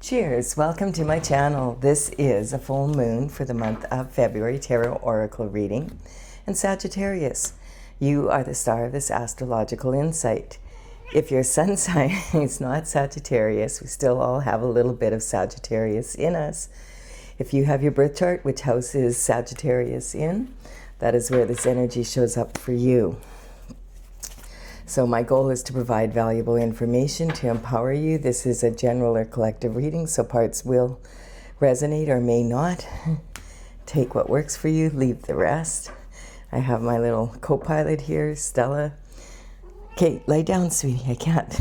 Cheers! Welcome to my channel. This is a full moon for the month of February tarot oracle reading. And Sagittarius, you are the star of this astrological insight. If your sun sign is not Sagittarius, we still all have a little bit of Sagittarius in us. If you have your birth chart, which house is Sagittarius in, that is where this energy shows up for you. So my goal is to provide valuable information to empower you. This is a general or collective reading, so parts will resonate or may not. Take what works for you, leave the rest. I have my little co-pilot here, Stella. Okay, lay down, sweetie, I can't.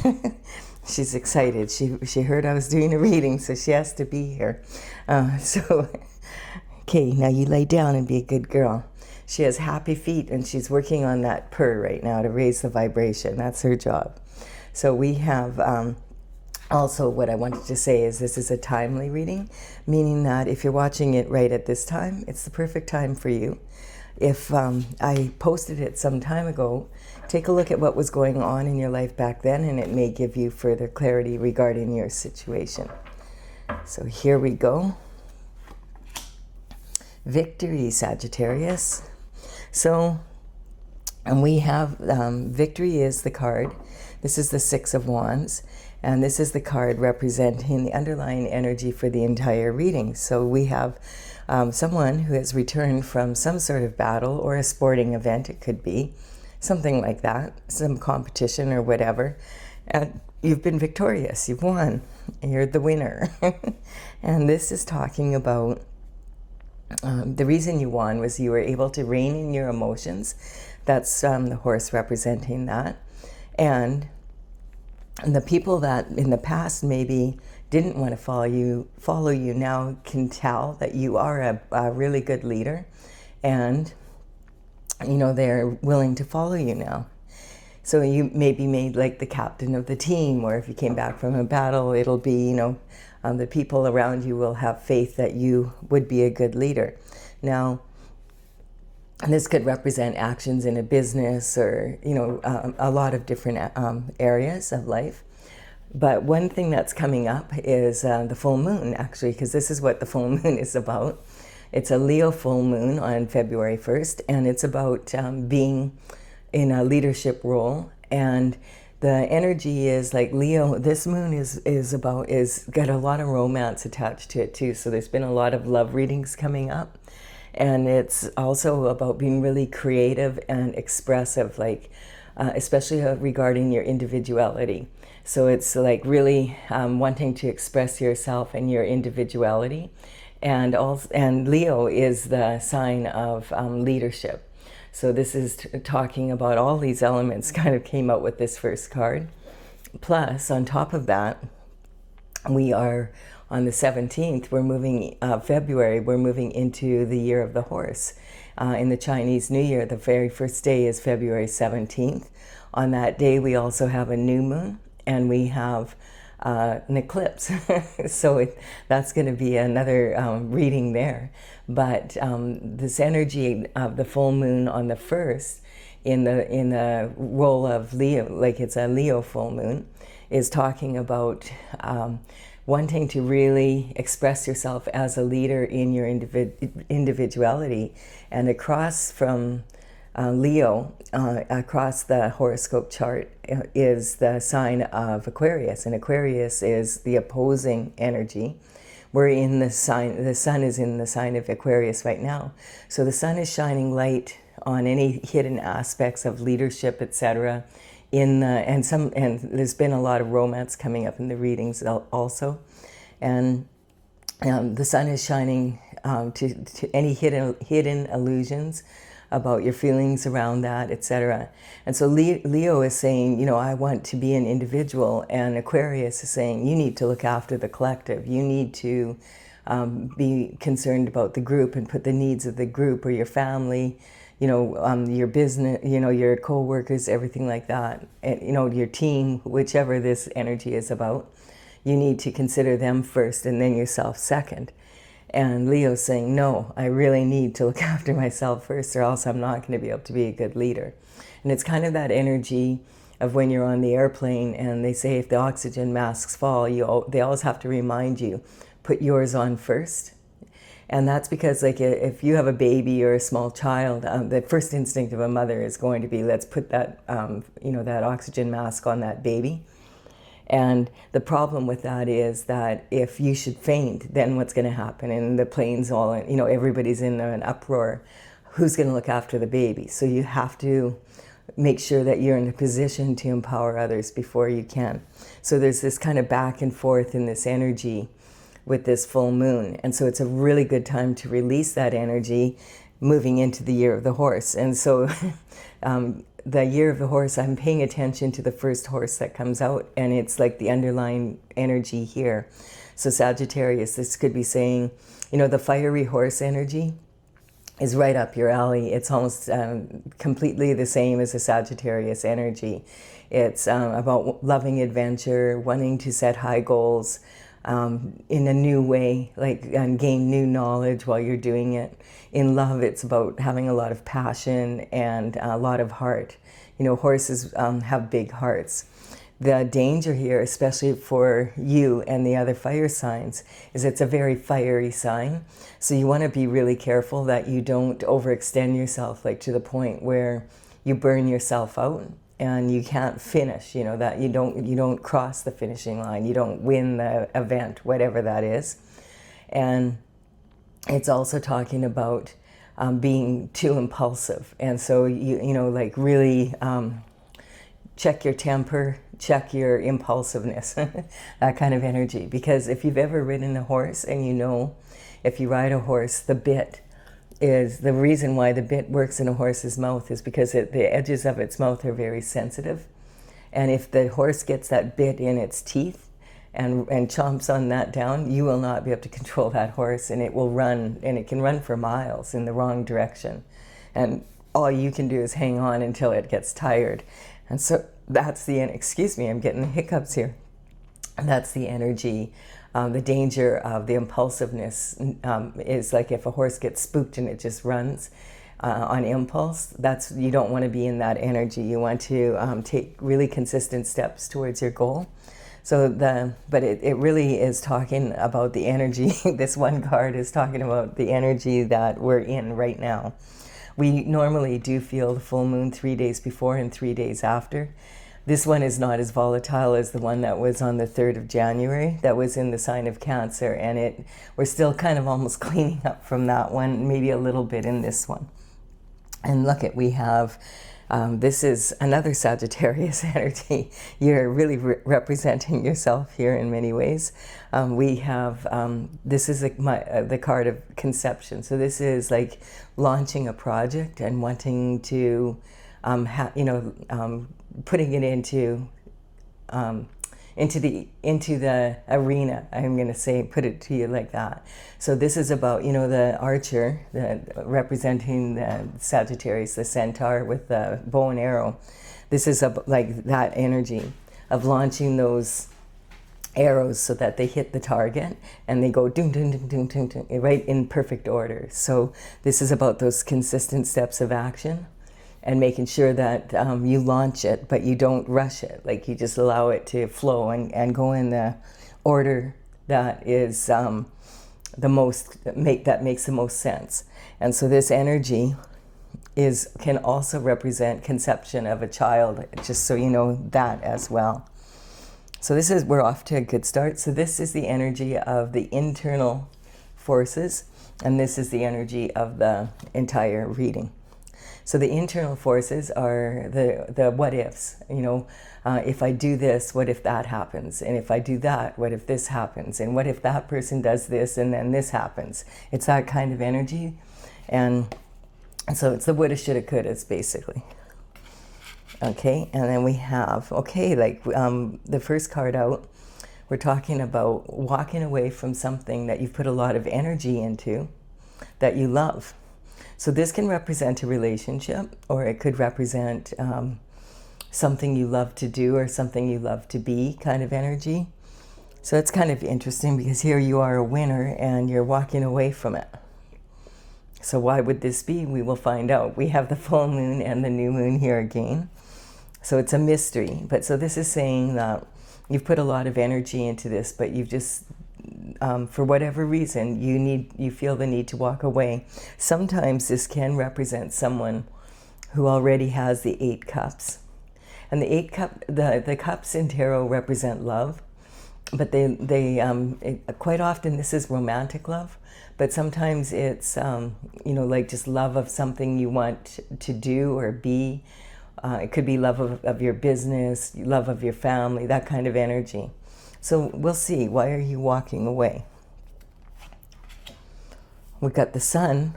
She's excited. She heard I was doing a reading, so she has to be here. Okay, now you lay down and be a good girl. She has happy feet, and she's working on that purr right now to raise the vibration. That's her job. So we have also what I wanted to say is this is a timely reading, meaning that if you're watching it right at this time, it's the perfect time for you. If I posted it some time ago, take a look at what was going on in your life back then, and it may give you further clarity regarding your situation. So here we go. Victory, Sagittarius. So, and we have, victory is the card. This is the Six of Wands, and this is the card representing the underlying energy for the entire reading. So we have someone who has returned from some sort of battle or a sporting event, it could be, something like that, some competition or whatever, and you've been victorious, you've won, you're the winner. And this is talking about the reason you won was you were able to rein in your emotions. That's the horse representing that. And the people that in the past maybe didn't want to follow you now can tell that you are a really good leader. And, you know, they're willing to follow you now. So you may be made like the captain of the team, or if you came back from a battle, it'll be, you know, the people around you will have faith that you would be a good leader. Now, this could represent actions in a business or, you know, a lot of different areas of life. But one thing that's coming up is the full moon, actually, because this is what the full moon is about. It's a Leo full moon on February 1st, and it's about being in a leadership role. And the energy is like Leo, this moon is got a lot of romance attached to it too. So there's been a lot of love readings coming up. And it's also about being really creative and expressive, like especially regarding your individuality. So it's like really wanting to express yourself and your individuality. And Leo is the sign of leadership. So this is talking about all these elements kind of came out with this first card. Plus, on top of that, we are on the 17th, we're moving, February, we're moving into the year of the horse. In the Chinese New Year, the very first day is February 17th. On that day, we also have a new moon, and we have an eclipse. So that's going to be another reading there. But this energy of the full moon on the 1st in the role of Leo, like it's a Leo full moon, is talking about wanting to really express yourself as a leader in your individuality. And across from Leo, across the horoscope chart, is the sign of Aquarius, and Aquarius is the opposing energy. We're in the sun is in the sign of Aquarius right now. So the sun is shining light on any hidden aspects of leadership, etc. And there's been a lot of romance coming up in the readings also. And the sun is shining to any hidden illusions about your feelings around that, etc. And so Leo is saying, you know, I want to be an individual, and Aquarius is saying, you need to look after the collective. You need to be concerned about the group and put the needs of the group or your family, you know, your business, you know, your co-workers, everything like that, and, you know, your team, whichever this energy is about. You need to consider them first and then yourself second. And Leo's saying, no, I really need to look after myself first, or else I'm not going to be able to be a good leader. And it's kind of that energy of when you're on the airplane and they say if the oxygen masks fall, they always have to remind you, put yours on first. And that's because, like, if you have a baby or a small child, the first instinct of a mother is going to be, let's put that, that oxygen mask on that baby. And the problem with that is that if you should faint, then what's going to happen? And the plane's all, everybody's in an uproar. Who's going to look after the baby? So you have to make sure that you're in a position to empower others before you can. So there's this kind of back and forth in this energy with this full moon. And so it's a really good time to release that energy moving into the year of the horse. And so the year of the horse, I'm paying attention to the first horse that comes out, and it's like the underlying energy here. So Sagittarius, this could be saying, the fiery horse energy is right up your alley. It's almost completely the same as the Sagittarius energy. It's about loving adventure, wanting to set high goals in a new way, and gain new knowledge while you're doing it. In love, it's about having a lot of passion and a lot of heart. Horses have big hearts. The danger here, especially for you and the other fire signs, is it's a very fiery sign. So you want to be really careful that you don't overextend yourself, like to the point where you burn yourself out and you can't finish, that you don't cross the finishing line, you don't win the event, whatever that is. And it's also talking about being too impulsive. And so really check your temper, check your impulsiveness, that kind of energy. Because if you've ever ridden a horse and if you ride a horse, the bit is, the reason why the bit works in a horse's mouth is because the edges of its mouth are very sensitive. And if the horse gets that bit in its teeth and chomps on that down, you will not be able to control that horse, and it will run, and it can run for miles in the wrong direction. And all you can do is hang on until it gets tired. And so that's excuse me, I'm getting hiccups here. That's the energy. The danger of the impulsiveness is like if a horse gets spooked and it just runs on impulse, you don't want to be in that energy. You want to take really consistent steps towards your goal. But it really is talking about the energy. This one card is talking about the energy that we're in right now. We normally do feel the full moon 3 days before and 3 days after. This one is not as volatile as the one that was on the 3rd of January, that was in the sign of Cancer, and we're still kind of almost cleaning up from that one, maybe a little bit in this one. And we have, this is another Sagittarius energy. You're really representing yourself here in many ways. We have, this is the card of conception. So this is like launching a project and wanting to, putting it into the arena. I'm going to say, put it to you like that. So this is about, the archer, representing the Sagittarius, the centaur with the bow and arrow. This is like that energy of launching those arrows so that they hit the target and they go doom, doom, doom, doom, doom, doom, right in perfect order. So this is about those consistent steps of action and making sure that you launch it, but you don't rush it. Like, you just allow it to flow and go in the order that is that makes the most sense. And so this energy can also represent conception of a child, just so you know that as well. So we're off to a good start. So this is the energy of the internal forces, and this is the energy of the entire reading. So the internal forces are the what ifs. If I do this, what if that happens? And if I do that, what if this happens? And what if that person does this and then this happens? It's that kind of energy. And so it's the woulda, shoulda, couldas, basically. Okay, and then we have, the first card out, we're talking about walking away from something that you've put a lot of energy into that you love. So this can represent a relationship, or it could represent something you love to do or something you love to be, kind of energy. So it's kind of interesting because here you are a winner and you're walking away from it. So why would this be? We will find out. We have the full moon and the new moon here again. So it's a mystery. But so this is saying that you've put a lot of energy into this, but you've just, for whatever reason, you feel the need to walk away. Sometimes this can represent someone who already has the 8 cups. And the cups in tarot represent love, but quite often this is romantic love, but sometimes it's, like just love of something you want to do or be. It could be love of your business, love of your family, that kind of energy. So we'll see. Why are you walking away? We got the Sun.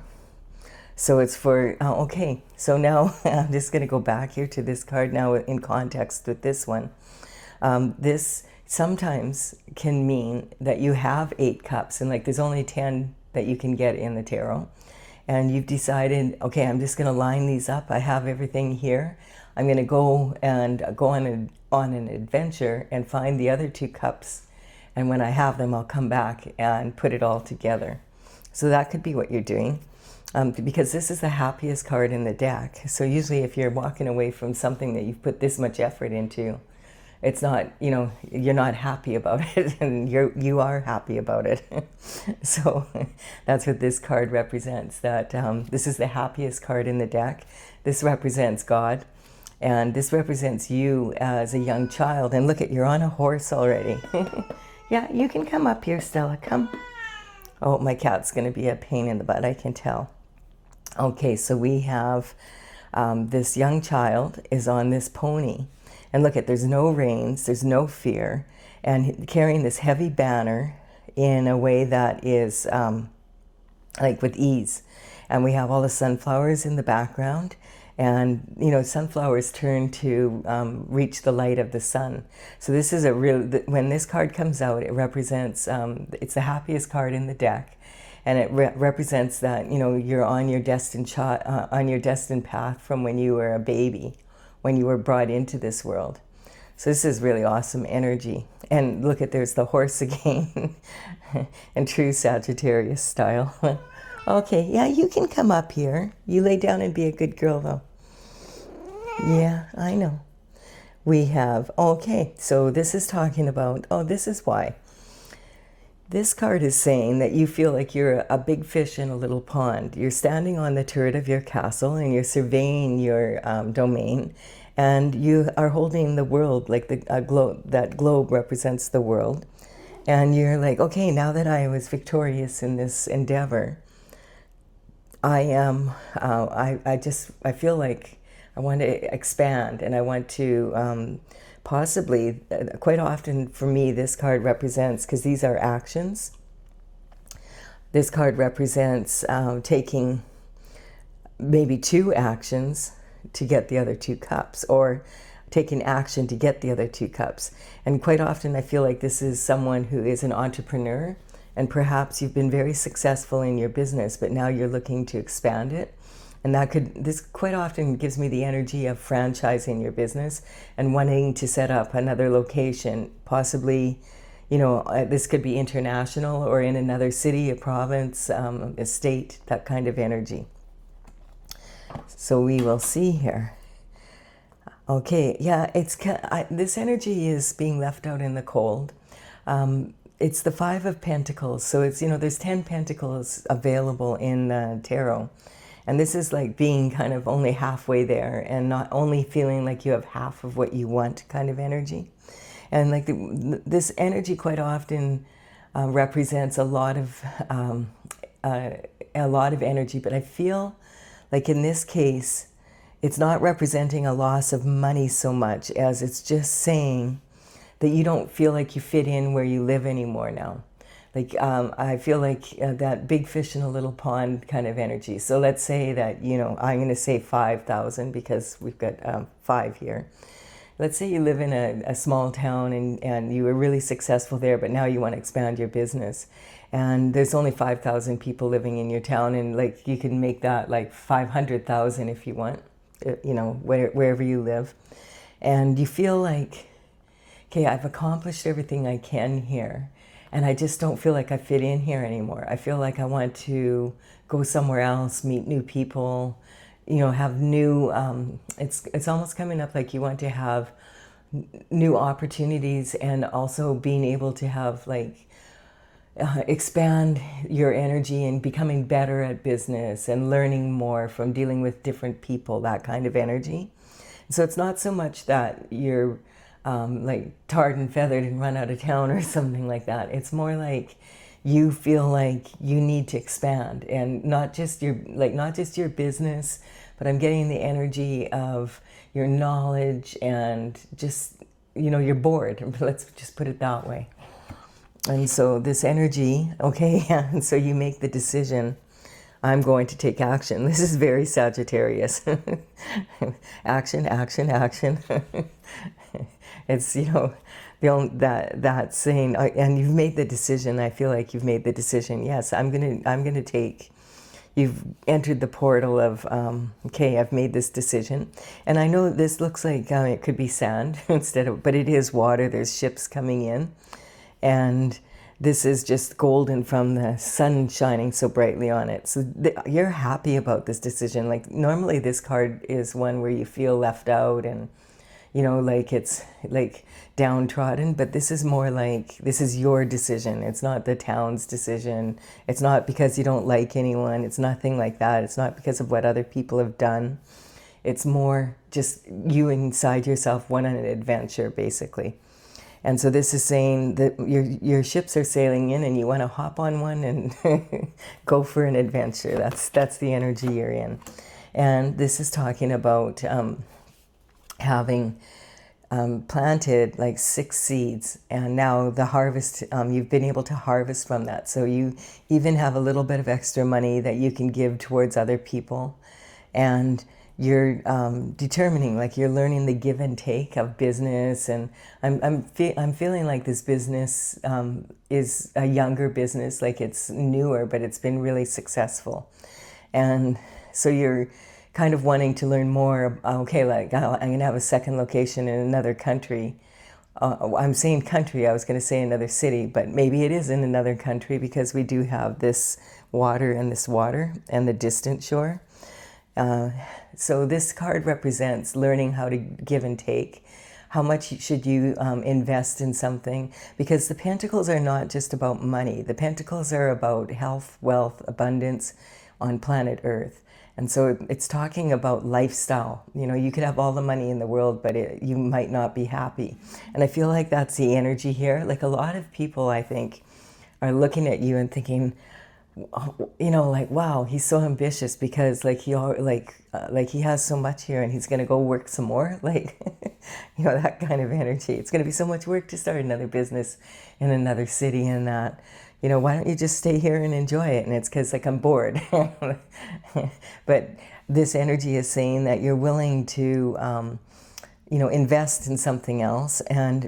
So it's for, okay, so now I'm just going to go back here to this card now in context with this one. This sometimes can mean that you have 8 cups, and like there's only 10 that you can get in the tarot. And you've decided, okay, I'm just going to line these up. I have everything here. I'm going to go on an adventure and find the other 2 cups. And when I have them, I'll come back and put it all together. So that could be what you're doing. Because this is the happiest card in the deck. So usually if you're walking away from something that you've put this much effort into, it's not, you're not happy about it, and you are happy about it. So that's what this card represents, that this is the happiest card in the deck. This represents God, and this represents you as a young child. And look, you're on a horse already. Yeah, you can come up here, Stella, come. Oh, my cat's going to be a pain in the butt, I can tell. Okay, so we have this young child is on this pony. And look, there's no reins, there's no fear, and carrying this heavy banner in a way that is like with ease. And we have all the sunflowers in the background. And, sunflowers turn to reach the light of the sun. So this is when this card comes out, it represents, it's the happiest card in the deck. And it represents that, you're on your destined path from when you were a baby, when you were brought into this world. So this is really awesome energy. And look, there's the horse again, in true Sagittarius style. Okay, yeah, you can come up here. You lay down and be a good girl, though. Yeah, I know. We have, okay, so this is talking about, this is why. This card is saying that you feel like you're a big fish in a little pond. You're standing on the turret of your castle and you're surveying your domain, and you are holding the world, like that globe represents the world. And you're like, okay, now that I was victorious in this endeavor, I feel like I want to expand, and I want to possibly, quite often for me, this card represents, because these are actions, this card represents taking maybe 2 actions to get the other 2 cups, or taking action to get the other 2 cups. And quite often I feel like this is someone who is an entrepreneur, and perhaps you've been very successful in your business, but now you're looking to expand it. And this quite often gives me the energy of franchising your business and wanting to set up another location, possibly, this could be international or in another city, a province, a state, that kind of energy. So we will see here. Okay, yeah, this energy is being left out in the cold. It's the 5 of Pentacles, so it's, there's 10 pentacles available in the tarot. And this is like being kind of only halfway there, and not only feeling like you have half of what you want kind of energy. And like this energy quite often represents a lot of energy, but I feel like in this case, it's not representing a loss of money so much as it's just saying that you don't feel like you fit in where you live anymore now. Like, I feel like that big fish in a little pond kind of energy. So let's say that, I'm going to say 5,000 because we've got 5 here. Let's say you live in a small town and you were really successful there, but now you want to expand your business. And there's only 5,000 people living in your town, and like you can make that like 500,000 if you want, wherever you live. And you feel like, okay, I've accomplished everything I can here, and I just don't feel like I fit in here anymore. I feel like I want to go somewhere else, meet new people, have new, it's almost coming up like you want to have new opportunities, and also being able to have like expand your energy and becoming better at business and learning more from dealing with different people, that kind of energy. So it's not so much that you're like tarred and feathered and run out of town or something like that. It's more like you feel like you need to expand, and not just your business, but I'm getting the energy of your knowledge, and just, you're bored. Let's just put it that way. And so this energy, okay, and so you make the decision, I'm going to take action. This is very Sagittarius. Action, action, action. It's, that saying, and you've made the decision. I feel like you've made the decision. Yes, I'm gonna take. You've entered the portal of, okay, I've made this decision. And I know this looks like it could be sand but it is water. There's ships coming in. And this is just golden from the sun shining so brightly on it. So you're happy about this decision. Like normally this card is one where you feel left out and, like it's like downtrodden, but this is more like, this is your decision. It's not the town's decision. It's not because you don't like anyone. It's nothing like that. It's not because of what other people have done. It's more just you inside yourself went on an adventure, basically. And so this is saying that your ships are sailing in, and you want to hop on one and go for an adventure. That's the energy you're in. And this is talking about having planted like 6 seeds, and now the harvest, you've been able to harvest from that. So you even have a little bit of extra money that you can give towards other people. And you're determining, like you're learning the give and take of business. And I'm feeling like this business is a younger business, like it's newer, but it's been really successful. And so you're kind of wanting to learn more. Okay, like I'm going to have a second location in another country. I'm saying country, I was going to say another city, but maybe it is in another country, because we do have this water and the distant shore. So this card represents learning how to give and take. How much should you invest in something? Because the pentacles are not just about money. The pentacles are about health, wealth, abundance on planet Earth. And so it's talking about lifestyle. You could have all the money in the world, but you might not be happy. And I feel like that's the energy here. Like a lot of people, I think, are looking at you and thinking, like, wow, he's so ambitious, because like he has so much here, and he's going to go work some more, like, that kind of energy. It's going to be so much work to start another business in another city, and that, why don't you just stay here and enjoy it? And it's because like I'm bored. But this energy is saying that you're willing to invest in something else.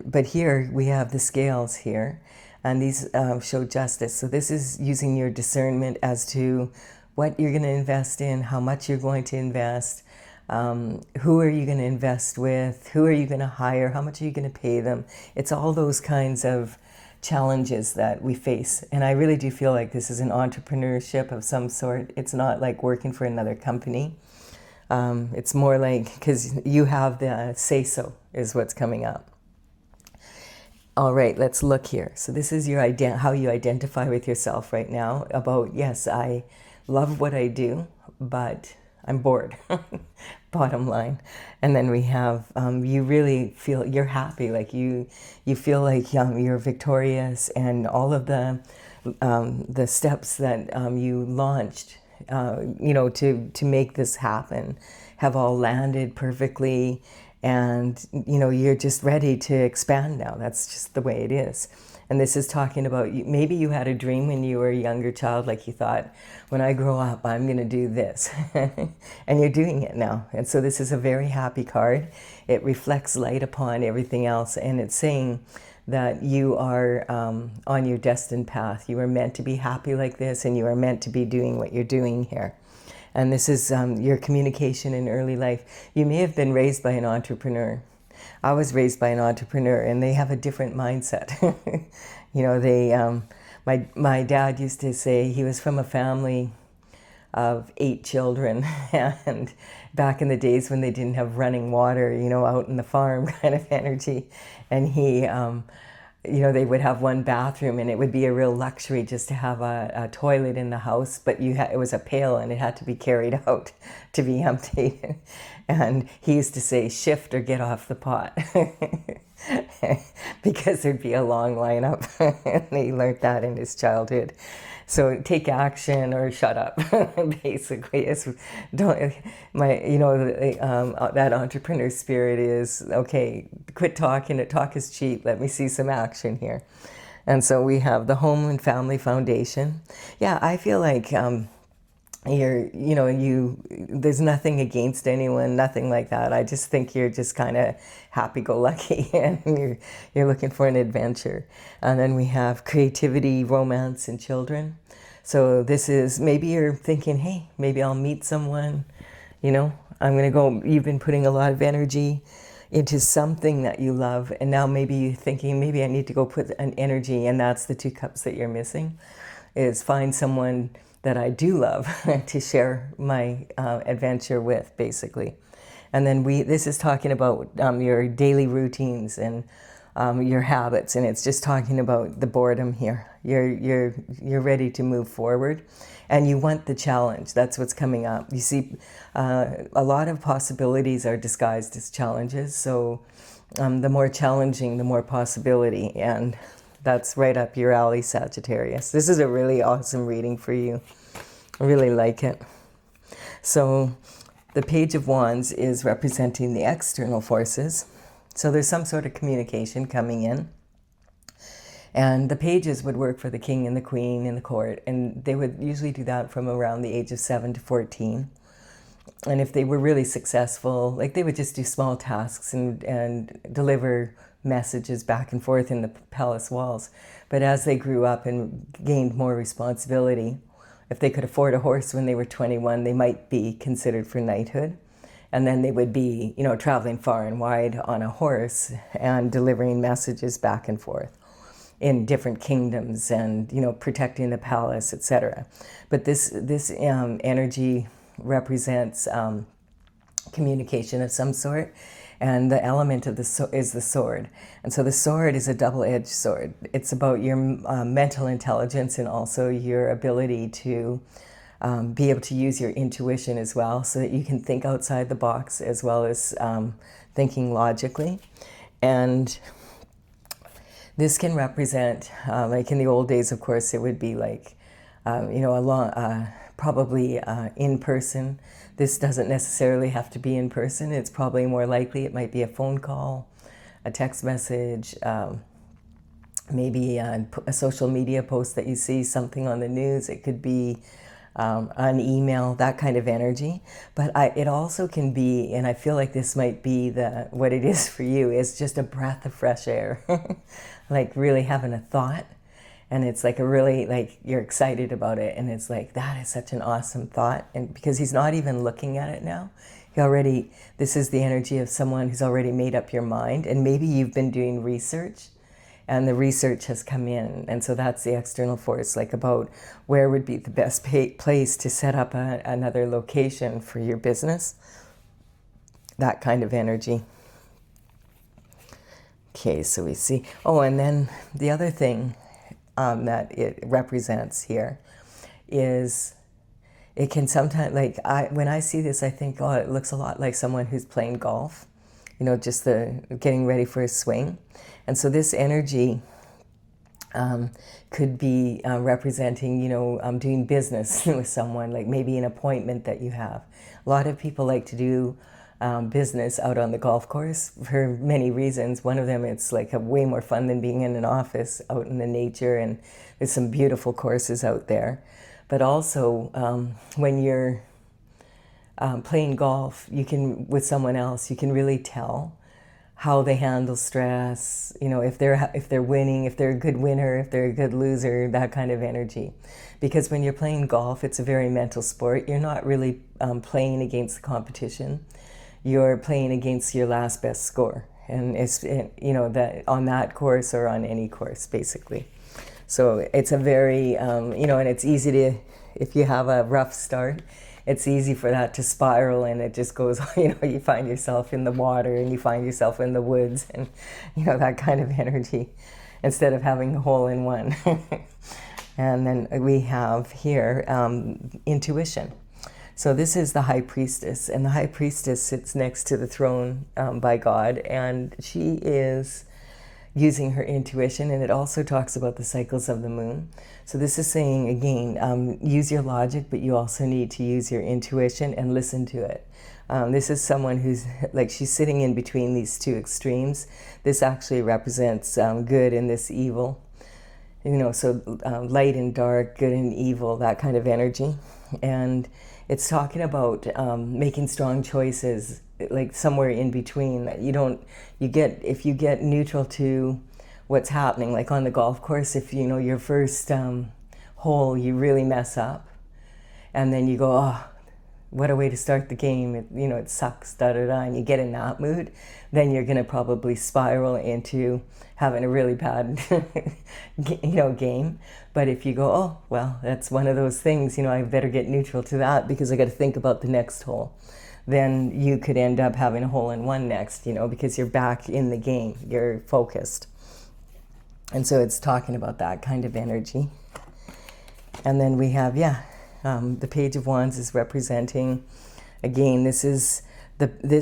But here we have the scales here. And these show justice. So this is using your discernment as to what you're going to invest in, how much you're going to invest, who are you going to invest with, who are you going to hire, how much are you going to pay them. It's all those kinds of challenges that we face. And I really do feel like this is an entrepreneurship of some sort. It's not like working for another company. It's more like, because you have the say-so is what's coming up. All right, let's look here. So this is your how you identify with yourself right now about, yes, I love what I do, but I'm bored, bottom line. And then we have, you really feel you're happy, like you feel like you're victorious, and all of the steps that you launched, to make this happen have all landed perfectly. And, you're just ready to expand now. That's just the way it is. And this is talking about, maybe you had a dream when you were a younger child, like you thought, when I grow up, I'm going to do this. And you're doing it now. And so this is a very happy card. It reflects light upon everything else. And it's saying that you are on your destined path. You are meant to be happy like this, and you are meant to be doing what you're doing here. And this is your communication in early life. You may have been raised by an entrepreneur. I was raised by an entrepreneur, and they have a different mindset. My dad used to say he was from a family of 8 children, and back in the days when they didn't have running water, you know, out in the farm kind of energy. And he, you know, they would have one bathroom, and it would be a real luxury just to have a toilet in the house, but it was a pail and it had to be carried out to be emptied. And he used to say, shift or get off the pot, because there'd be a long lineup. And he learned that in his childhood. So take action or shut up, basically. Don't, you know, that entrepreneur spirit is, okay, quit talking, talk is cheap, let me see some action here. And so we have the Home and Family Foundation. Yeah, I feel like there's nothing against anyone, nothing like that. I just think you're just kind of happy-go-lucky, and you're looking for an adventure. And then we have creativity, romance, and children. So this is, maybe you're thinking, hey, maybe I'll meet someone, you know, I'm going to go, you've been putting a lot of energy into something that you love, and now maybe you're thinking, maybe I need to go put an energy, and that's the 2 cups that you're missing, is find someone that I do love to share my adventure with, basically. And then this is talking about your daily routines and your habits, and it's just talking about the boredom here. You're ready to move forward, and you want the challenge. That's what's coming up. You see, a lot of possibilities are disguised as challenges. So the more challenging, the more possibility, and that's right up your alley, Sagittarius. This is a really awesome reading for you. I really like it. So the Page of Wands is representing the external forces. So there's some sort of communication coming in. And the pages would work for the king and the queen in the court. And they would usually do that from around the age of 7 to 14. And if they were really successful, like, they would just do small tasks and deliver messages back and forth in the palace walls. But as they grew up and gained more responsibility, if they could afford a horse when they were 21, they might be considered for knighthood. And then they would be, you know, traveling far and wide on a horse and delivering messages back and forth in different kingdoms and, you know, protecting the palace, etc. But this energy represents communication of some sort, and the element of is the sword. And so the sword is a double-edged sword. It's about your mental intelligence and also your ability to be able to use your intuition as well, so that you can think outside the box as well as thinking logically. And this can represent, like in the old days, of course, it would be like, you know, probably in person. This doesn't necessarily have to be in person. It's probably more likely it might be a phone call, a text message, maybe a social media post that you see, something on the news. It could be an email, that kind of energy. But it also can be, and I feel like this might be what it is for you, is just a breath of fresh air. Like really having a thought, and it's like like you're excited about it, and it's like, that is such an awesome thought. And because he's not even looking at it now, this is the energy of someone who's already made up your mind, and maybe you've been doing research and the research has come in. And so that's the external force, like about where would be the best place to set up another location for your business, that kind of energy. Okay, so we see, and then the other thing that it represents here is, it can sometimes, like, when I see this, I think, oh, it looks a lot like someone who's playing golf, you know, just getting ready for a swing. And so this energy could be representing, you know, doing business with someone, like maybe an appointment that you have. A lot of people like to do business out on the golf course for many reasons. One of them, it's like way more fun than being in an office, out in the nature, and there's some beautiful courses out there. But also, when you're playing golf, with someone else, you can really tell how they handle stress, you know, if they're winning, if they're a good winner, if they're a good loser, that kind of energy. Because when you're playing golf, it's a very mental sport. You're not really playing against the competition. You're playing against your last best score. And it's, you know, that on that course or on any course, basically. So it's a very, you know, and it's easy to if you have a rough start, it's easy for that to spiral, and it just goes, you find yourself in the water, and you find yourself in the woods, and that kind of energy, instead of having the hole in one. And then we have here intuition. So this is the High Priestess, and the High Priestess sits next to the throne by God, and she is using her intuition, and it also talks about the cycles of the moon. So this is saying, again, use your logic, but you also need to use your intuition and listen to it. This is someone who's like, she's sitting in between these two extremes. This actually represents good and this evil. So light and dark, good and evil, that kind of energy. And it's talking about making strong choices, like somewhere in between. That if you get neutral to what's happening, like on the golf course, if your first hole, you really mess up, and then you go, oh, what a way to start the game, it sucks, and you get in that mood, then you're going to probably spiral into having a really bad game. But if you go, oh, well, that's one of those things, I better get neutral to that because I got to think about the next hole, then you could end up having a hole in one next, because you're back in the game, you're focused. And so it's talking about that kind of energy. And then we have, the Page of Wands is representing, again, this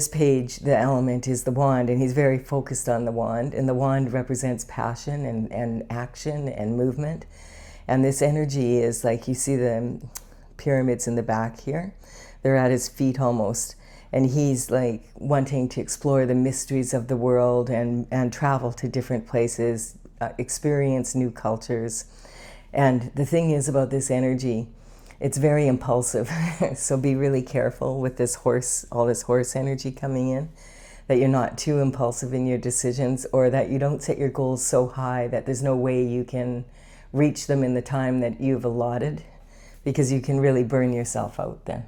page, the element is the wand, and he's very focused on the wand, and the wand represents passion and action and movement. And this energy is like, you see the pyramids in the back here, they're at his feet almost, and he's like wanting to explore the mysteries of the world and travel to different places, experience new cultures. And the thing is about this energy, it's very impulsive. So be really careful with this all this horse energy coming in, that you're not too impulsive in your decisions, or that you don't set your goals so high that there's no way you can reach them in the time that you've allotted, because you can really burn yourself out then.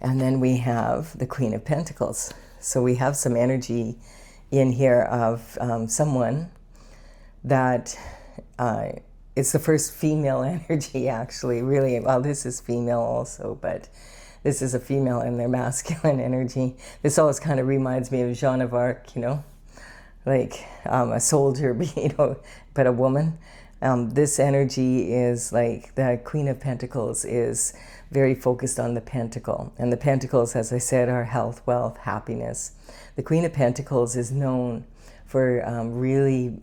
And then we have the Queen of Pentacles. So we have some energy in here of someone that it's the first female energy, actually, really. Well, this is female also, but this is a female in their masculine energy. This always kind of reminds me of Joan of Arc, like a soldier, but a woman. This energy is like, the Queen of Pentacles is very focused on the pentacle. And the pentacles, as I said, are health, wealth, happiness. The Queen of Pentacles is known for really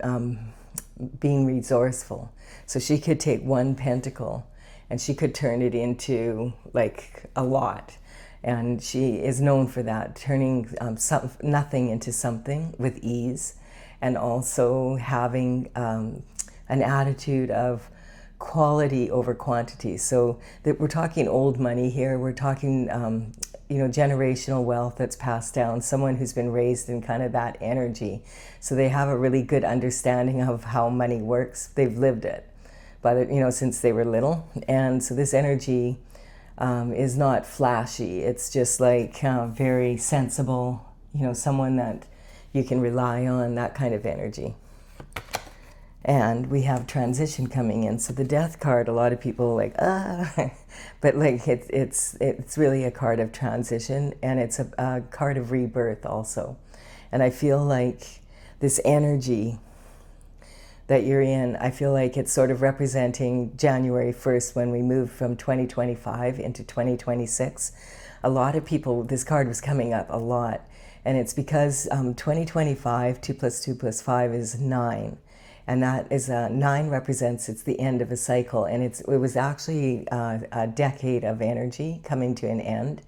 being resourceful. So she could take one pentacle and she could turn it into like a lot. And she is known for that, turning nothing into something with ease, and also having an attitude of quality over quantity. So that we're talking old money here. We're talking, generational wealth that's passed down, someone who's been raised in kind of that energy. So they have a really good understanding of how money works. They've lived it, but since they were little. And so this energy is not flashy. It's just like very sensible, someone that you can rely on, that kind of energy. And we have transition coming in. So the Death card, a lot of people are like, but like it's really a card of transition, and it's a card of rebirth also. And I feel like this energy that you're in, I feel like it's sort of representing January 1st when we move from 2025 into 2026. A lot of people, this card was coming up a lot, and it's because 2025, 2 + 2 + 5 is 9. And that is 9 represents, it's the end of a cycle, and it was actually a decade of energy coming to an end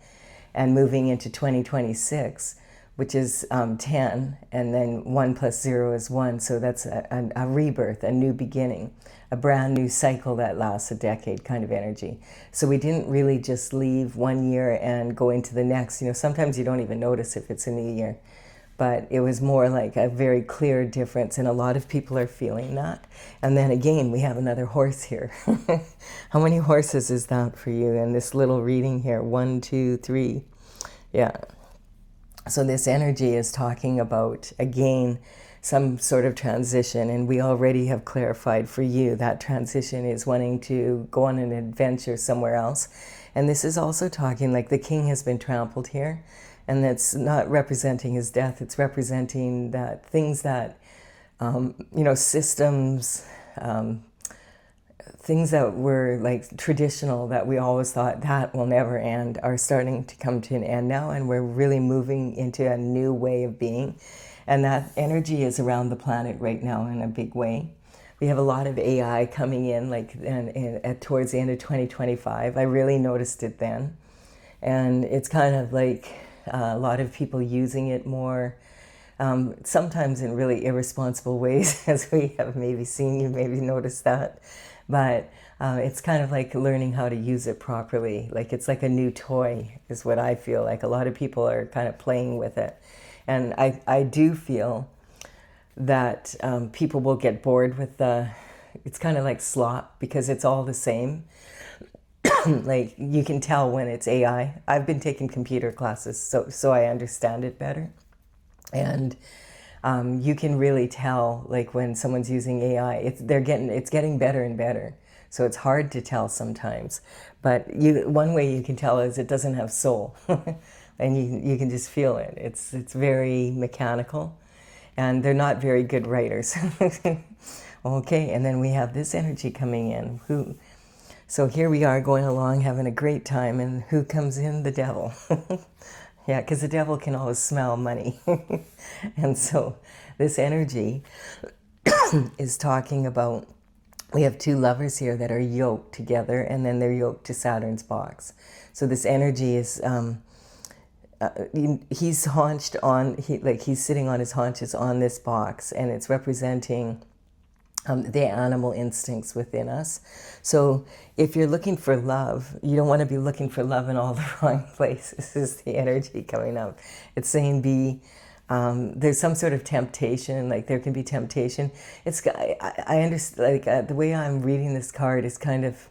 and moving into 2026, which is 10, and then 1 + 0 is 1, so that's a rebirth, a new beginning, a brand new cycle that lasts a decade kind of energy. So we didn't really just leave one year and go into the next. Sometimes you don't even notice if it's a new year. But it was more like a very clear difference, and a lot of people are feeling that. And then again, we have another horse here. How many horses is that for you in this little reading here? 1, 2, 3. Yeah. So this energy is talking about, again, some sort of transition, and we already have clarified for you that transition is wanting to go on an adventure somewhere else. And this is also talking like the king has been trampled here, and that's not representing his death, it's representing that things that, systems, things that were like traditional that we always thought that will never end are starting to come to an end now, and we're really moving into a new way of being. And that energy is around the planet right now in a big way. We have a lot of AI coming in, like towards the end of 2025. I really noticed it then. And it's kind of like a lot of people using it more, sometimes in really irresponsible ways, as we have maybe seen, you maybe noticed that. But it's kind of like learning how to use it properly. Like it's like a new toy is what I feel like. A lot of people are kind of playing with it. And I do feel that people will get bored with it's kind of like slop because it's all the same. Like you can tell when it's AI. I've been taking computer classes, so I understand it better. And you can really tell like when someone's using AI, it's getting better and better. So it's hard to tell sometimes. But one way you can tell is it doesn't have soul. And you can just feel it. It's very mechanical, and they're not very good writers. Okay, and then we have this energy coming in. So here we are going along, having a great time, and who comes in? The devil. Yeah, because the devil can always smell money. And so this energy is talking about, we have two lovers here that are yoked together, and then they're yoked to Saturn's box. So this energy is... he's haunched on, he's sitting on his haunches on this box, and it's representing the animal instincts within us. So if you're looking for love, you don't want to be looking for love in all the wrong places. This is the energy coming up. It's saying there's some sort of temptation, like there can be temptation. I understand, like the way I'm reading this card is kind of,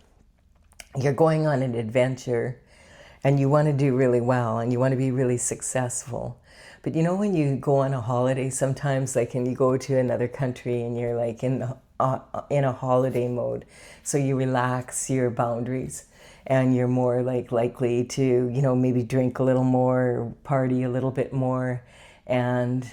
you're going on an adventure, and you want to do really well, and you want to be really successful. But you know when you go on a holiday sometimes, like, and you go to another country and you're like in a holiday mode, so you relax your boundaries, and you're more like likely to, maybe drink a little more, party a little bit more, and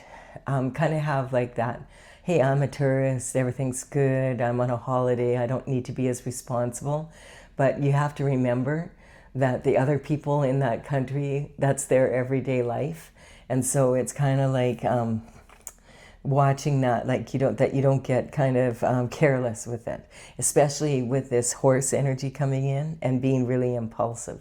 kind of have like that, hey, I'm a tourist, everything's good, I'm on a holiday, I don't need to be as responsible. But you have to remember that the other people in that country, that's their everyday life. And so it's kind of like watching that, like you don't get kind of careless with it, especially with this horse energy coming in and being really impulsive.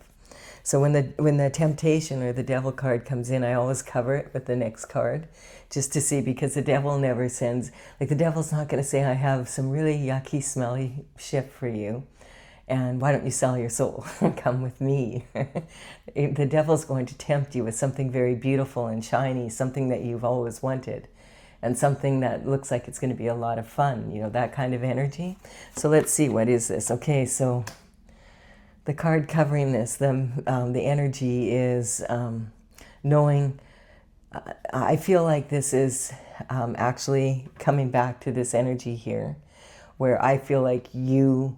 So when the temptation or the devil card comes in, I always cover it with the next card, just to see, because the devil never sends, like the devil's not going to say, I have some really yucky, smelly shit for you, and why don't you sell your soul? Come with me. The devil's going to tempt you with something very beautiful and shiny, something that you've always wanted, and something that looks like it's going to be a lot of fun, that kind of energy. So let's see, what is this? Okay, so the card covering this, the energy is knowing, I feel like this is actually coming back to this energy here, where I feel like you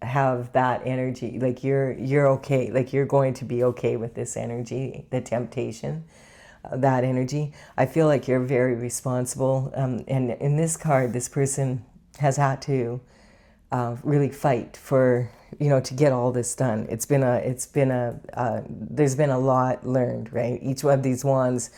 have that energy, like you're okay, like you're going to be okay with this energy, the temptation, that energy. I feel like you're very responsible, and in this card, this person has had to really fight for, to get all this done. There's been a lot learned, right? Each one of these wands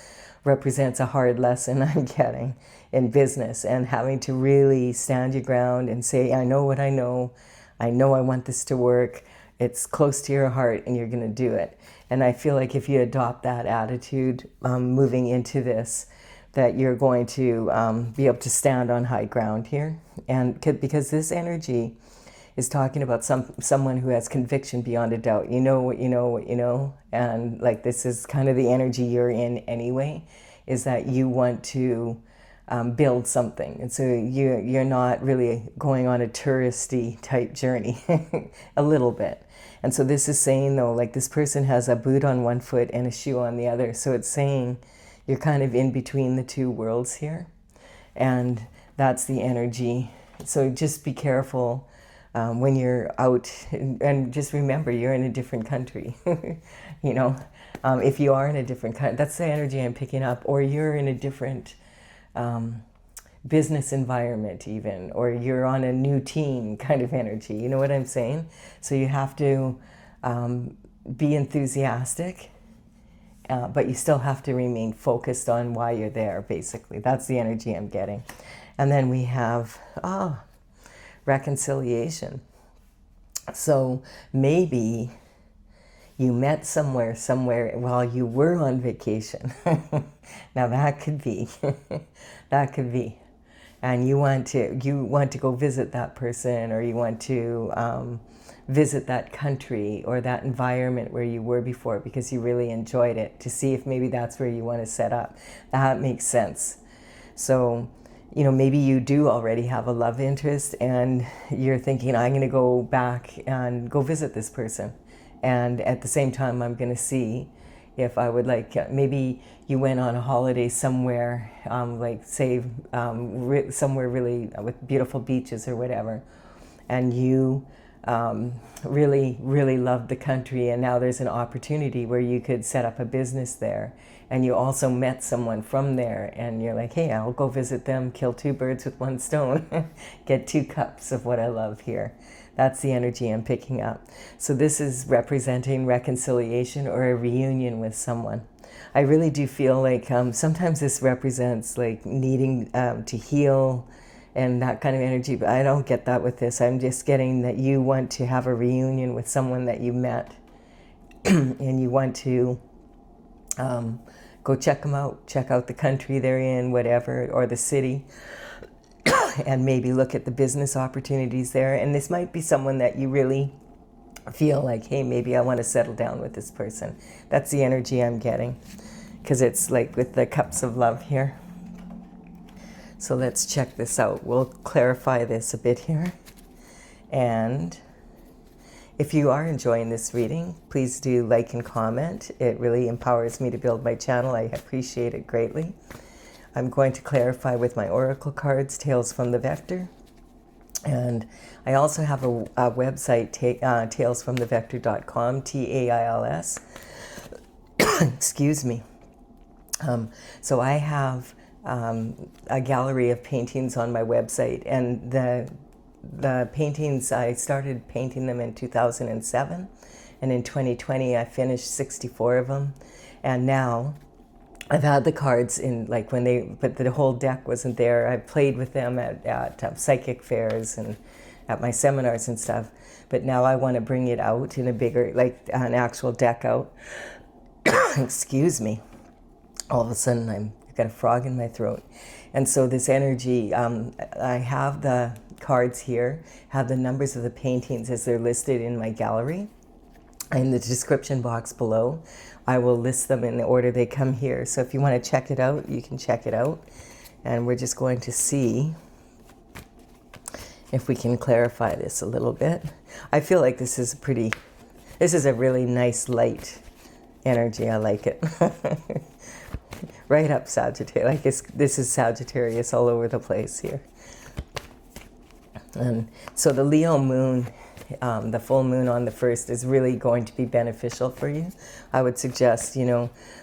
represents a hard lesson I'm getting in business, and having to really stand your ground and say, I know what I know I want this to work, it's close to your heart, and you're going to do it. And I feel like if you adopt that attitude moving into this, that you're going to be able to stand on high ground here. And because this energy is talking about someone who has conviction beyond a doubt. You know what you know what you know. And like this is kind of the energy you're in anyway, is that you want to build something. And so you're not really going on a touristy type journey, a little bit. And so this is saying, though, like this person has a boot on one foot and a shoe on the other. So it's saying you're kind of in between the two worlds here. And that's the energy. So just be careful when you're out, and just remember you're in a different country. You know, if you are in a different country, that's the energy I'm picking up, or you're in a different business environment even, or you're on a new team kind of energy. You know what I'm saying? So you have to be enthusiastic, but you still have to remain focused on why you're there, basically. That's the energy I'm getting. And then we have reconciliation. So maybe you met somewhere while you were on vacation. Now that could be, that could be. And you want to go visit that person, or you want to visit that country or that environment where you were before because you really enjoyed it, to see if maybe that's where you want to set up. That makes sense. So, you know, maybe you do already have a love interest and you're thinking, I'm going to go back and go visit this person. And at the same time, I'm going to see if I would like, maybe you went on a holiday somewhere, like say somewhere really with beautiful beaches or whatever, and you really, really loved the country, and now there's an opportunity where you could set up a business there, and you also met someone from there, and you're like, hey, I'll go visit them, kill two birds with one stone, get 2 cups of what I love here. That's the energy I'm picking up. So this is representing reconciliation or a reunion with someone. I really do feel like sometimes this represents like needing to heal and that kind of energy, but I don't get that with this. I'm just getting that you want to have a reunion with someone that you met and you want to go check them out, check out the country they're in, whatever, or the city. And maybe look at the business opportunities there. And this might be someone that you really feel like, hey, maybe I want to settle down with this person. That's the energy I'm getting, because it's like with the cups of love here. So let's check this out. We'll clarify this a bit here. And if you are enjoying this reading, please do like and comment. It really empowers me to build my channel. I appreciate it greatly. I'm going to clarify with my oracle cards, Tales from the Vector. And I also have a website, talesfromthevector.com, TAILS. Excuse me. So I have a gallery of paintings on my website, and the paintings, I started painting them in 2007, and in 2020 I finished 64 of them, and now I've had the cards in, like but the whole deck wasn't there. I played with them at psychic fairs and at my seminars and stuff. But now I want to bring it out in a bigger, like an actual deck out. Excuse me. All of a sudden I've got a frog in my throat. And so this energy, I have the cards here, have the numbers of the paintings as they're listed in my gallery. In the description box below, I will list them in the order they come here. So if you want to check it out, you can check it out. And we're just going to see if we can clarify this a little bit. I feel like this is a really nice light energy. I like it. Right up Sagittarius. This is Sagittarius all over the place here. And so the Leo moon, the full moon on the 1st, is really going to be beneficial for you. I would suggest,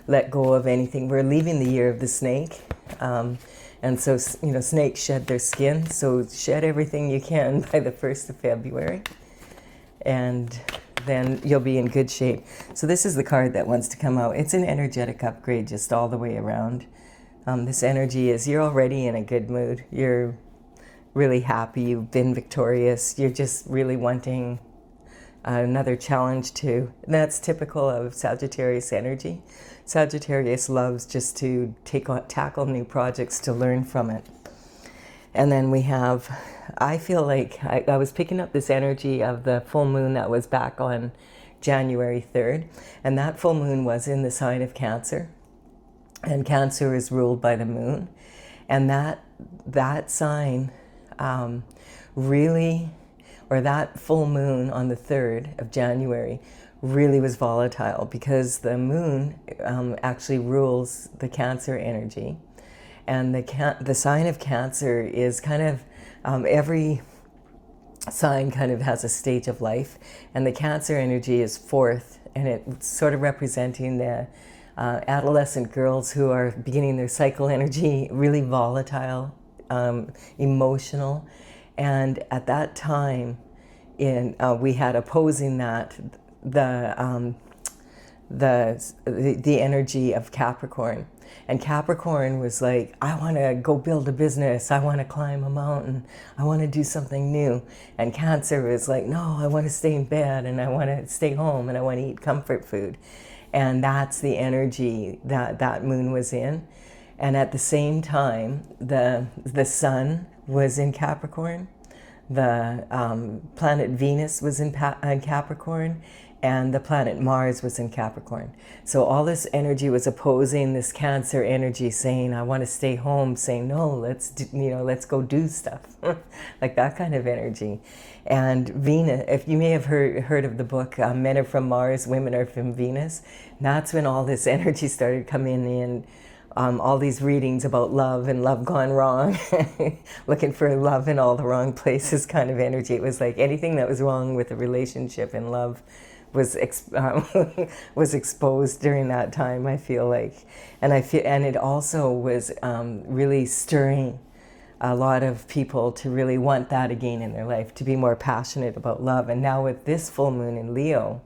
let go of anything. We're leaving the year of the snake. And so, snakes shed their skin. So shed everything you can by the 1st of February. And then you'll be in good shape. So this is the card that wants to come out. It's an energetic upgrade just all the way around. This energy is, you're already in a good mood. You're really happy. You've been victorious. You're just really wanting another challenge too. And that's typical of Sagittarius energy. Sagittarius loves just to tackle new projects, to learn from it. And then we have, I feel like I was picking up this energy of the full moon that was back on January 3rd. And that full moon was in the sign of Cancer. And Cancer is ruled by the moon. And that sign really, or that full moon on the 3rd of January really was volatile, because the moon actually rules the Cancer energy. And the sign of Cancer is kind of, every sign kind of has a stage of life, and the Cancer energy is fourth, and it's sort of representing the adolescent girls who are beginning their cycle energy, really volatile, emotional. And at that time, we had opposing that the energy of Capricorn. And Capricorn was like, I want to go build a business, I want to climb a mountain, I want to do something new. And Cancer was like, no, I want to stay in bed, and I want to stay home, and I want to eat comfort food. And that's the energy that moon was in. And at the same time, the sun was in Capricorn, the planet Venus was in Capricorn, and the planet Mars was in Capricorn. So all this energy was opposing this Cancer energy, saying, I want to stay home, saying, no, let's go do stuff. Like that kind of energy. And Venus, if you may have heard of the book, Men Are From Mars, Women Are From Venus, that's when all this energy started coming in. All these readings about love and love gone wrong, looking for love in all the wrong places kind of energy. It was like anything that was wrong with a relationship and love was was exposed during that time, I feel like. And it also was really stirring a lot of people to really want that again in their life, to be more passionate about love. And now with this full moon in Leo,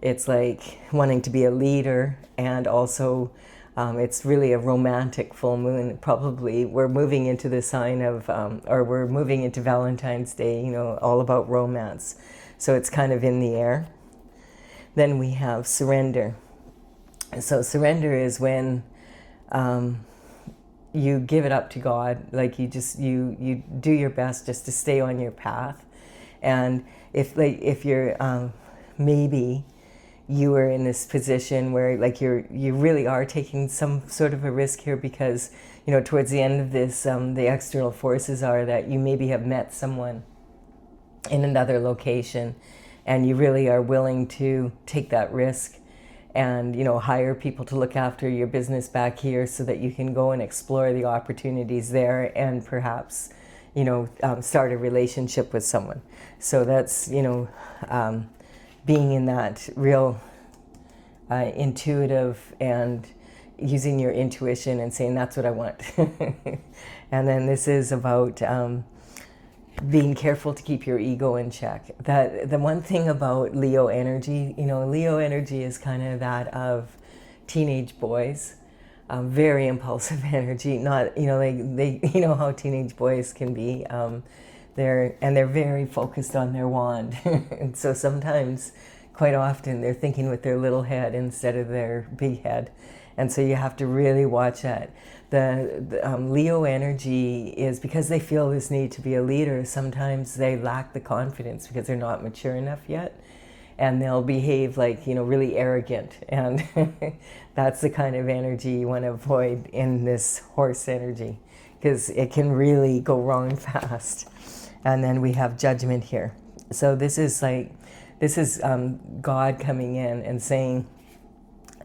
it's like wanting to be a leader, and also it's really a romantic full moon. Probably we're moving into the sign of, or we're moving into Valentine's Day, all about romance. So it's kind of in the air. Then we have surrender. So surrender is when you give it up to God, like you do your best just to stay on your path. And if you're maybe you are in this position where like you really are taking some sort of a risk here, because towards the end of this, the external forces are that you maybe have met someone in another location, and you really are willing to take that risk and hire people to look after your business back here, so that you can go and explore the opportunities there, and perhaps start a relationship with someone. So that's being in that real intuitive, and using your intuition and saying that's what I want. And then this is about being careful to keep your ego in check. That the one thing about Leo energy, Leo energy is kind of that of teenage boys, very impulsive energy. Not they how teenage boys can be. They're very focused on their wand, and so sometimes, quite often, they're thinking with their little head instead of their big head. And so you have to really watch that. The Leo energy is, because they feel this need to be a leader, sometimes they lack the confidence because they're not mature enough yet. And they'll behave like, really arrogant. And that's the kind of energy you want to avoid in this horse energy, because it can really go wrong fast. And then we have judgment here. So this is God coming in and saying,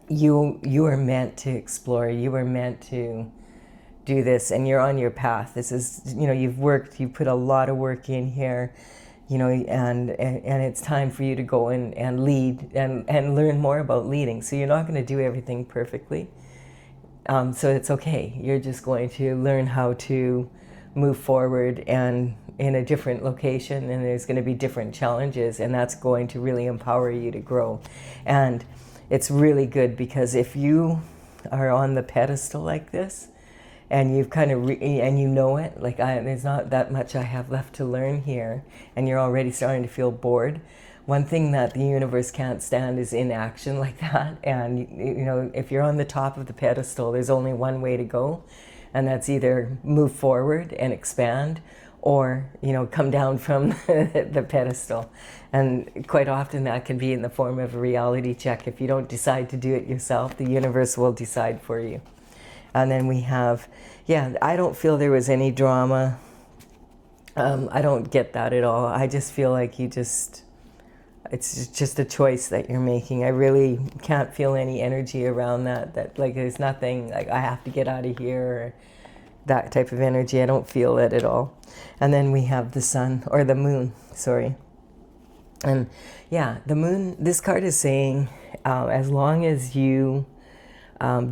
you are meant to explore, you are meant to do this, and you're on your path. This is, you've put a lot of work in here, and it's time for you to go and lead and learn more about leading. So you're not going to do everything perfectly. So it's okay. You're just going to learn how to move forward and in a different location, and there's going to be different challenges, and that's going to really empower you to grow. And it's really good, because if you are on the pedestal like this, and you've kind of and it, like there's not that much I have left to learn here, and you're already starting to feel bored. One thing that the universe can't stand is inaction like that. And if you're on the top of the pedestal, there's only one way to go, and that's either move forward and expand, or come down from the pedestal. And quite often that can be in the form of a reality check. If you don't decide to do it yourself, the universe will decide for you. And then we have, I don't feel there was any drama. I don't get that at all. I just feel like it's just a choice that you're making. I really can't feel any energy around that like there's nothing like I have to get out of here, that type of energy. I don't feel it at all. And then we have the sun, or the moon, sorry. And yeah, the moon, this card is saying, as long as you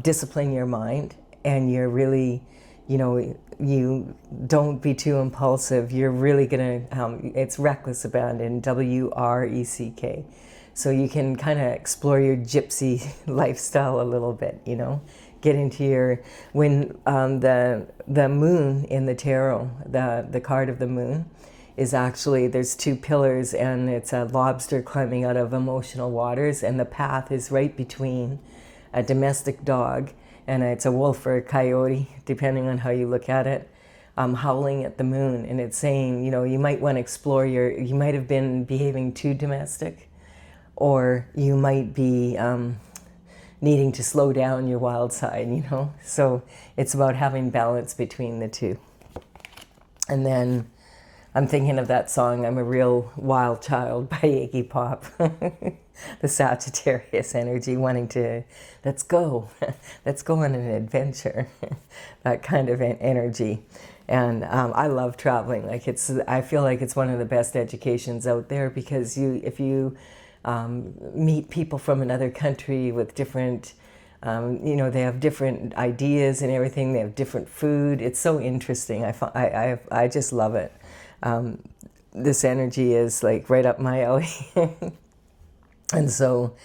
discipline your mind and you're really, you don't be too impulsive, you're really gonna, it's reckless abandon, WRECK. So you can kind of explore your gypsy lifestyle a little bit, get into your, when the moon in the tarot, the card of the moon is actually, there's two pillars and it's a lobster climbing out of emotional waters, and the path is right between a domestic dog and it's a wolf or a coyote, depending on how you look at it, howling at the moon. And it's saying, you might want to explore you might have been behaving too domestic, or you might be needing to slow down your wild side, So it's about having balance between the two. And then I'm thinking of that song, I'm a Real Wild Child by Iggy Pop. The Sagittarius energy, wanting to, let's go on an adventure, that kind of energy. And I love traveling. I feel like it's one of the best educations out there, because if you meet people from another country with different, they have different ideas and everything. They have different food. It's so interesting. I just love it. This energy is like right up my alley. And so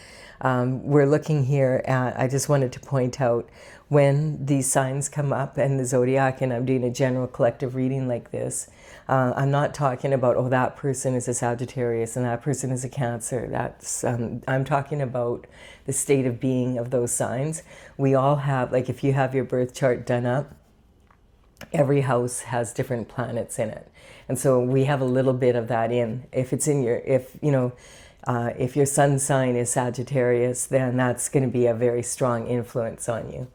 we're looking here at, I just wanted to point out, when these signs come up and the zodiac, and I'm doing a general collective reading like this, I'm not talking about, oh, that person is a Sagittarius and that person is a Cancer. That's I'm talking about the state of being of those signs. We all have, like if you have your birth chart done up, every house has different planets in it. And so we have a little bit of that in. If it's in your, if your sun sign is Sagittarius, then that's going to be a very strong influence on you.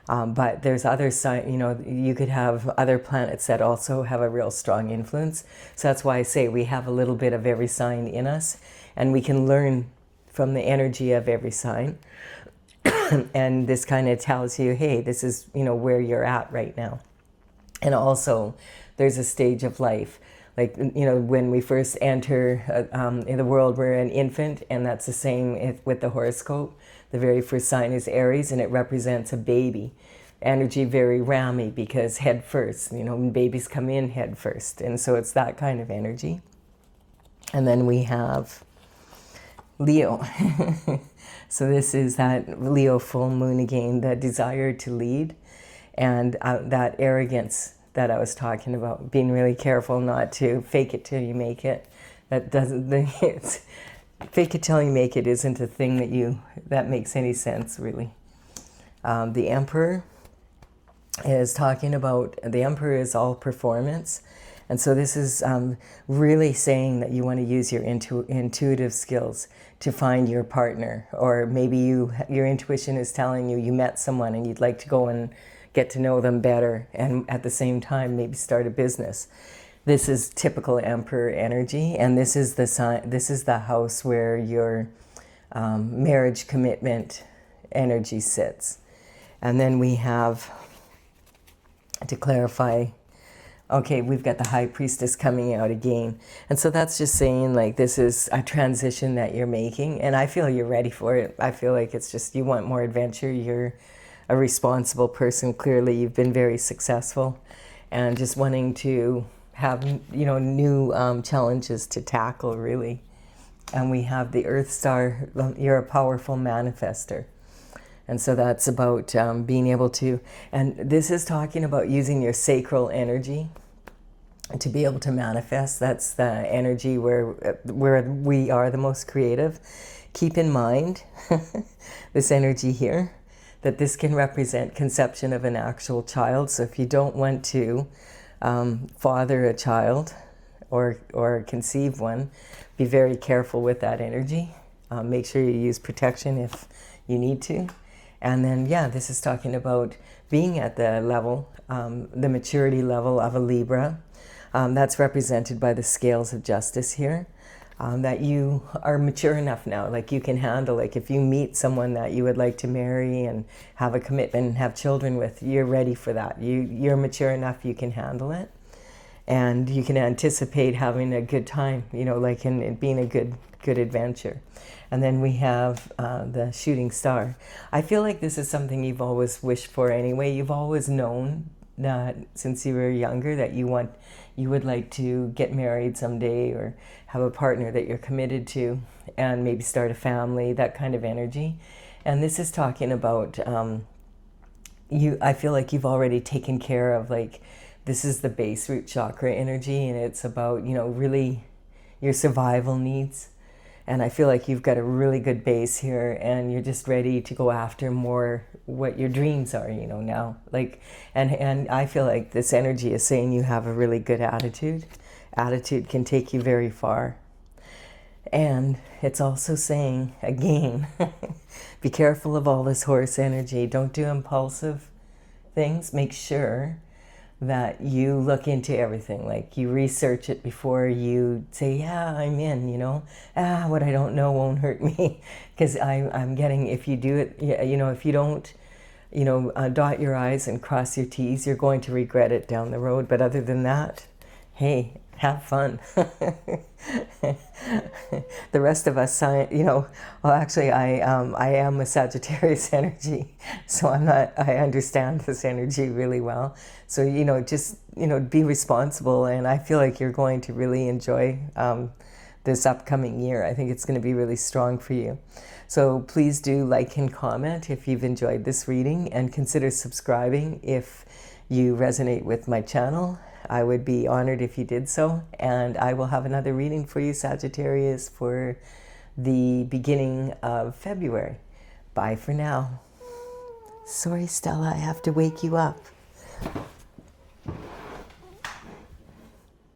But there's other signs, you could have other planets that also have a real strong influence. So that's why I say we have a little bit of every sign in us, and we can learn from the energy of every sign. And this kind of tells you, hey, this is, where you're at right now. And also, there's a stage of life. Like, when we first enter in the world, we're an infant, and that's the same with the horoscope. The very first sign is Aries, and it represents a baby. Energy very rammy, because head first, when babies come in head first. And so it's that kind of energy. And then we have Leo. So this is that Leo full moon again, the desire to lead, and that arrogance that I was talking about, being really careful not to fake it till you make it. Fake it till you make it isn't a thing that makes any sense, really. The Emperor is talking about, the Emperor is all performance. And so this is really saying that you want to use your intuitive skills to find your partner. Or maybe your intuition is telling you met someone and you'd like to go and get to know them better, and at the same time maybe start a business. This is typical Emperor energy, and this is the house where your marriage commitment energy sits. And then we have, to clarify, okay, we've got the High Priestess coming out again. And so that's just saying, like, this is a transition that you're making, and I feel you're ready for it. I feel like it's just, you want more adventure. You're a responsible person. Clearly, you've been very successful, and just wanting to have, new challenges to tackle, really. And we have the Earth Star. You're a powerful manifester. And so that's about being able to, and this is talking about using your sacral energy to be able to manifest. That's the energy where we are the most creative. Keep in mind this energy here, that this can represent conception of an actual child. So if you don't want to father a child or conceive one, be very careful with that energy. Make sure you use protection if you need to. And then, yeah, this is talking about being at the level, the maturity level of a Libra. That's represented by the scales of justice here. that you are mature enough now, like you can handle, like if you meet someone that you would like to marry and have a commitment and have children with, you're ready for that. You're mature enough, you can handle it. And you can anticipate having a good time, you know, like in it being a good adventure. And then we have the shooting star. I feel like this is something you've always wished for anyway. You've always known that since you were younger that you would like to get married someday or have a partner that you're committed to and maybe start a family, that kind of energy. And this is talking about I feel like you've already taken care of, like, this is the base root chakra energy, and it's about, you know, really your survival needs. And I feel like you've got a really good base here, and you're just ready to go after more what your dreams are, you know, now. Like, and I feel like this energy is saying you have a really good attitude. Attitude can take you very far. And it's also saying, again, be careful of all this horse energy. Don't do impulsive things. Make sure that you look into everything, like you research it before you say, yeah, I'm in, you know. What I don't know won't hurt me. Because I'm getting, if you do it, you know, if you don't, you know, dot your I's and cross your T's, you're going to regret it down the road. But other than that, hey, have fun. The rest of us, you know, well, actually, I am a Sagittarius energy, so I understand this energy really well. So, you know, just, you know, be responsible, and I feel like you're going to really enjoy this upcoming year. I think it's going to be really strong for you. So please do like and comment if you've enjoyed this reading, and consider subscribing if you resonate with my channel. I would be honored if you did so, and I will have another reading for you, Sagittarius, for the beginning of February. Bye for now. Sorry, Stella, I have to wake you up.